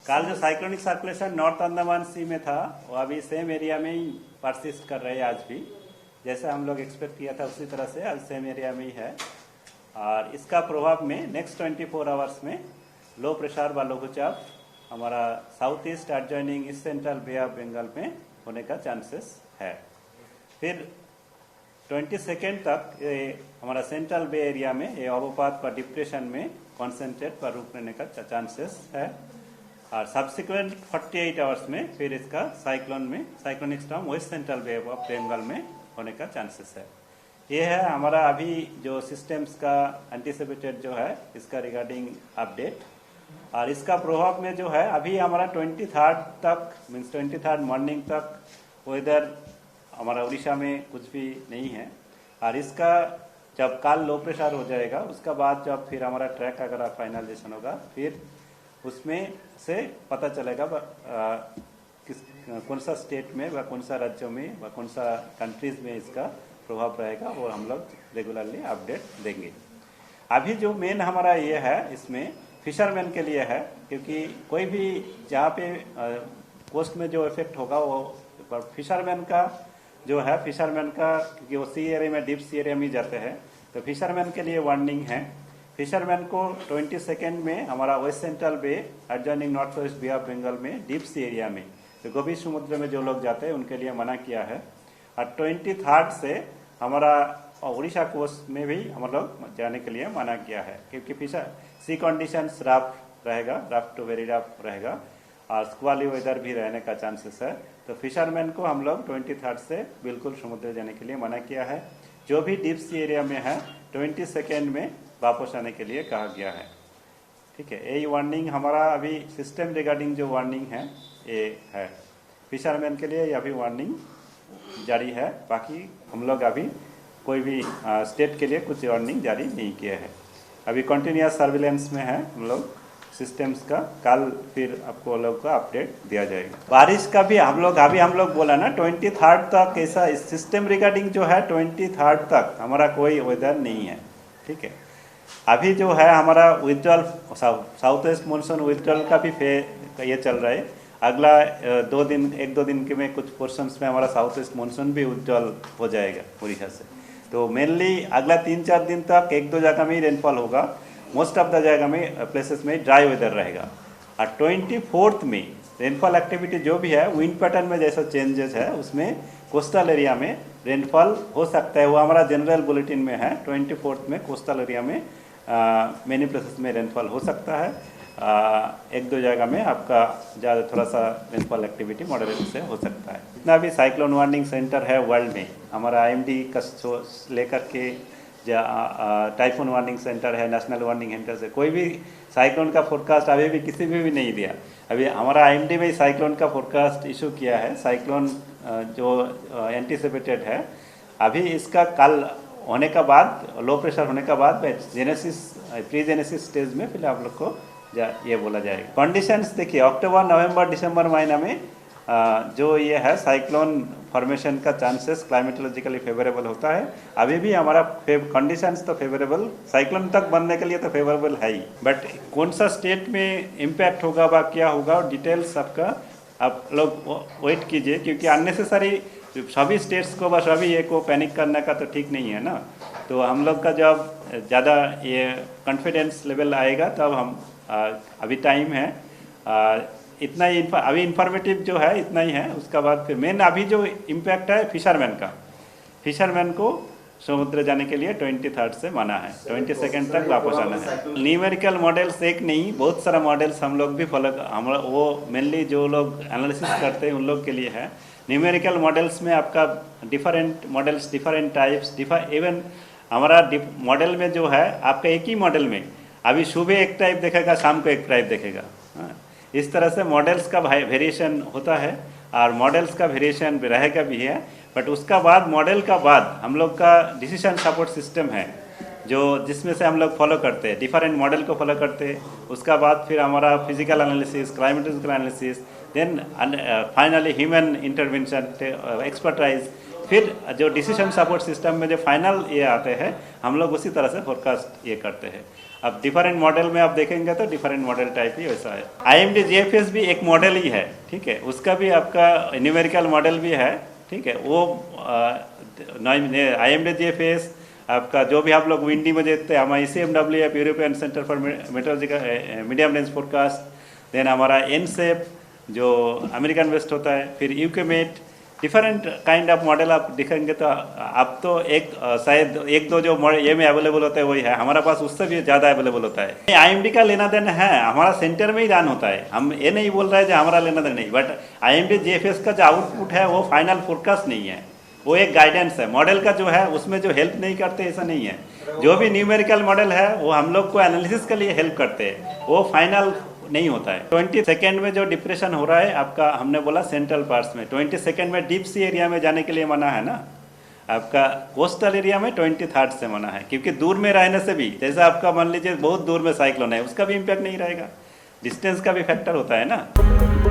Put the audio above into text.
कल जो cyclonic circulation north Andaman सी में था वो अभी सेम एरिया में ही परसिस्ट कर रहे हैं आज भी। जैसा हम लोग एक्सपेक्ट किया था उसी तरह से आज सेम एरिया में ही है। और इसका प्रभाव में नेक्स्ट 24 आवर्स में लो प्रेशर व लघुचाप हमारा south east adjoining east central bay of Bengal में होने का चांसेस है। फिर 22 तक ये हमारा सेंट्रल बे एरिया में ये अवपात व डिप्रेशन में कॉन्सेंट्रेट व रुक रहने का चांसेस है। और सब्सिक्वेंट 48 आवर्स में फिर इसका cyclonic storm west central bay of Bengal में होने का चांसेस है। ये है हमारा अभी जो सिस्टम्स का एंटीसिपेटेड जो है इसका रिगार्डिंग अपडेट। और इसका प्रभाव में जो है अभी हमारा 23 तक मीन्स 23 मॉर्निंग तक वेदर हमारा उड़ीसा में कुछ भी नहीं है। और इसका जब कल लो प्रेशर हो जाएगा उसका बाद जब फिर हमारा ट्रैक अगर फाइनलाइजेशन होगा फिर उसमें से पता चलेगा कौन सा स्टेट में व कौन सा राज्यों में व कौन सा कंट्रीज में इसका प्रभाव रहेगा वो हम लोग रेगुलरली अपडेट देंगे। अभी जो मेन हमारा ये है इसमें फिशरमैन के लिए है, क्योंकि कोई भी जहाँ पे कोस्ट में जो इफेक्ट होगा वो फिशरमैन का जो है फिशरमैन का, क्योंकि वो सी एरिया में डीप सी एरिया में जाते हैं तो फिशरमैन के लिए वार्निंग है। फिशरमैन को 22 में हमारा west central bay adjoining north west bay of Bengal में डीप सी एरिया में तो गंभीर समुद्र में जो लोग जाते हैं उनके लिए मना किया है। और 23 से हमारा उड़ीसा कोस्ट में भी हम लोग जाने के लिए मना किया है, क्योंकि सी कंडीशंस रफ रहेगा, रफ टू वेरी रफ रहेगा और स्क्वाली वेदर भी रहने का चांसेस है। तो फिशरमैन को हम लोग 23 से बिल्कुल समुद्र जाने के लिए मना किया है। जो भी डीप सी एरिया में है 22 में वापस आने के लिए कहा गया है। ठीक है, यही वार्निंग हमारा अभी सिस्टम रिगार्डिंग जो वार्निंग है ये है। फिशरमैन के लिए अभी वार्निंग जारी है, बाकी हम लोग अभी कोई भी स्टेट के लिए कुछ वार्निंग जारी नहीं किया है। अभी कंटिन्यूअस सर्विलेंस में है हम लोग सिस्टम्स का। कल फिर आपको लोग का अपडेट दिया जाएगा। बारिश का भी हम लोग बोला ना 23 तक ऐसा सिस्टम रिगार्डिंग जो है 23 तक हमारा कोई वेदर नहीं है। ठीक है, अभी जो है हमारा withdrawal south west monsoon withdrawal का भी ये चल रहा है। अगला 1-2 दिन के में कुछ पोर्शंस में हमारा साउथ वेस्ट मानसून भी विथड्रॉल हो जाएगा उड़ीसा से। तो मेनली अगला 3-4 दिन तक 1-2 जगह में ही रेनफॉल होगा। मोस्ट ऑफ द जगह में प्लेसेस में ड्राई वेदर रहेगा। और 24 में रेनफॉल एक्टिविटी जो भी है विंड पैटर्न में जैसा चेंजेस है उसमें कोस्टल एरिया में रेनफॉल हो सकता है, वो हमारा जनरल बुलेटिन में है। 24 में कोस्टल एरिया में मेनी प्लेसेस में रेनफॉल हो सकता है। 1-2 जगह में आपका ज़्यादा थोड़ा सा रेनफॉल एक्टिविटी मॉडरेट से हो सकता है। जितना भी साइक्लोन वार्निंग सेंटर है वर्ल्ड में हमारा IMD का लेकर के टाइफून वार्निंग सेंटर है, नेशनल वार्निंग सेंटर से कोई भी साइक्लोन का फोरकास्ट अभी भी किसी भी नहीं दिया। अभी हमारा IMD में साइक्लोन का फोरकास्ट इशू किया है। साइक्लोन जो एंटीसिपेटेड है अभी इसका कल होने का बाद लो प्रेशर होने का बाद प्री जेनेसिस स्टेज में फिर आप लोग को ये बोला जाएगा। कंडीशंस देखिए अक्टूबर नवंबर दिसंबर महीना में जो ये है साइक्लोन फॉर्मेशन का चांसेस क्लाइमेटोलॉजिकली फेवरेबल होता है। अभी भी हमारा कंडीशंस तो फेवरेबल साइक्लोन तक बनने के लिए तो फेवरेबल है ही, बट कौन सा स्टेट में इम्पैक्ट होगा व क्या होगा डिटेल्स आपका आप लोग वेट कीजिए, क्योंकि अननेसेसरी सभी स्टेट्स को बस अभी ये को पैनिक करने का तो ठीक नहीं है ना। तो हम लोग का जब ज़्यादा ये कॉन्फिडेंस लेवल आएगा तब हम अभी टाइम है इतना ही अभी इंफॉर्मेटिव जो है इतना ही है। उसका बाद फिर मेन अभी जो इम्पैक्ट है फिशरमैन को समुद्र जाने के लिए 23 से मना है, 22 तक वापस आना है। न्यूमेरिकल मॉडल्स एक नहीं बहुत सारा मॉडल्स हम लोग भी फॉलो वो मेनली जो लोग एनालिसिस करते हैं उन लोग के लिए है। न्यूमेरिकल मॉडल्स में आपका different models different types even हमारा मॉडल में जो है आपका एक ही मॉडल में अभी सुबह एक टाइप देखेगा शाम को एक टाइप देखेगा। इस तरह से मॉडल्स का वेरिएशन होता है और मॉडल्स का वेरिएशन रहेगा भी है। बट उसका बाद मॉडल का बाद हम लोग का डिसीजन सपोर्ट सिस्टम है जो जिसमें से हम लोग फॉलो करते हैं, डिफरेंट मॉडल को फॉलो करते हैं। उसका बाद फिर हमारा physical analysis, climatological analysis, then finally human intervention expertise, फिर जो डिसीजन सपोर्ट सिस्टम में जो फाइनल ये आते हैं हम लोग उसी तरह से फोरकास्ट ये करते हैं। अब डिफरेंट मॉडल में आप देखेंगे तो डिफरेंट मॉडल टाइप ही वैसा है। IMD GFS भी एक मॉडल ही है, ठीक है, उसका भी आपका न्यूमेरिकल मॉडल भी है, ठीक है। वो IMD GFS आपका जो भी आप लोग विंडी में देखते हैं, हमारा ECMW है, European centre for metrological medium range forecast, then हमारा NCEP जो अमेरिकन बेस्ड होता है, फिर UKMET, different kind of model आप दिखेंगे तो आप तो एक शायद एक दो जो मॉडल ये में अवेलेबल होता है वही है, हमारा पास उससे भी ज़्यादा अवेलेबल होता है। IMD का लेना देना है, हमारा सेंटर में ही रन होता है, हम ये नहीं बोल रहे हैं जो हमारा लेना देना नहीं, बट IMD GFS का जो आउटपुट है वो फाइनल फोरकास्ट नहीं है, वो एक गाइडेंस है। मॉडल का जो है उसमें जो हेल्प नहीं करते ऐसा नहीं है, जो भी न्यूमेरिकल मॉडल है वो हम लोग को एनालिसिस के लिए हेल्प करते हैं, वो फाइनल नहीं होता है। 20 सेकेंड में जो डिप्रेशन हो रहा है आपका, हमने बोला सेंट्रल पार्ट्स में, 20 सेकेंड में डीप सी एरिया में जाने के लिए मना है ना, आपका कोस्टल एरिया में 23 से मना है, क्योंकि दूर में रहने से भी, जैसे आपका मान लीजिए बहुत दूर में साइक्लोन है, उसका भी इम्पैक्ट नहीं रहेगा, डिस्टेंस का भी फैक्टर होता है ना।